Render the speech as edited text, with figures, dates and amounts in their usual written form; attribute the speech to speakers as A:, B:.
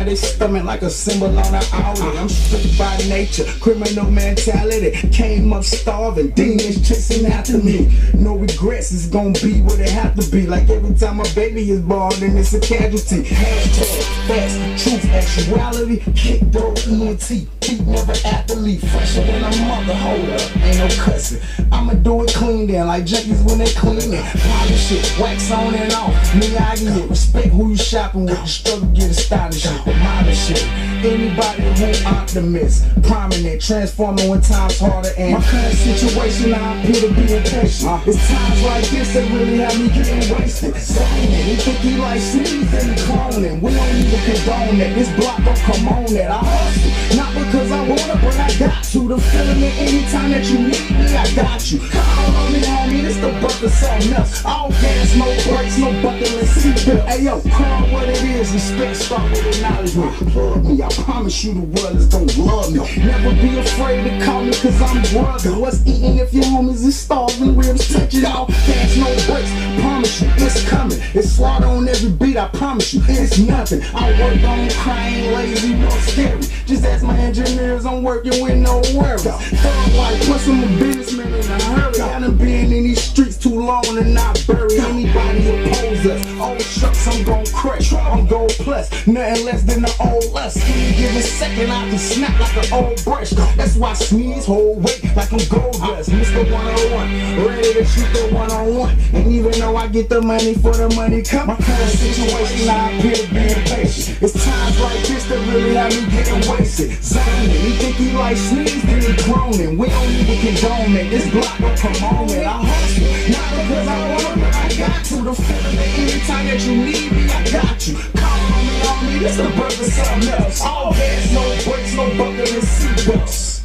A: they stomach like a symbol on an Audi. I'm strict by nature, criminal mentality. Came up starving, demons chasing after me. No regrets, it's gonna be what it have to be. Like every time a baby is born, then it's a casualty. Hashtag facts, truth, actuality. Kick door, ENT, keep never athlete. Fresher than a mother, hold up, ain't no cussing. I'ma do it clean then, like junkies when they clean it. Polish it, wax on and off. Miyagi it, respect who you shopping with. The struggle get astonishing, demolish it. Anybody who optimist, prominent, transforming when times harder. And my current situation, I appear to be impatient. It's times like this that really have me getting wasted. Saying he think he like sneeze and cloning. We don't even condone that. This block don't come on that. I hustle, not because I want it, but I got to. The feeling that anytime that you need me, I got you. Come on me, homie, this the birth of something else. All gas, no brakes, no buckling seatbelt. Hey yo, call what it is. Respect start with acknowledgement. Love me, I promise you the world is gonna love me. Never be afraid to call me, cause I'm brother. What's eating if your homies is starving? Ribs touch it all, gas, no brakes. Promise you, it's coming. It's slaughter on every beat, I promise you, it's nothing. I work on crying, lazy, no scary. Just ask my engineers, I'm working with no worries. Thug like, plus I'm a businessman in a hurry. I done been in these streets too long and not bury anybody oppose us. Old trucks, I'm gon' crush. I'm gold plus, nothing less than the old us. Any given second, I can snap like an old brush. That's why sneeze hold weight like I'm gold dust. Mr. 101, ready to shoot the one-on-one. And even though I get the money for the money come, my current situation, I appear to be impatient. It's times like this that really have me getting wasted. Zoning, he think he like sneeze, then he cloning. We don't even condone it. This block don't come on it. I hustle, not because I want it, but I got to. The feeling that anytime that you need me, I got you. Call on me, this the birth of something else. All gas, no brakes, no buckling seatbelts.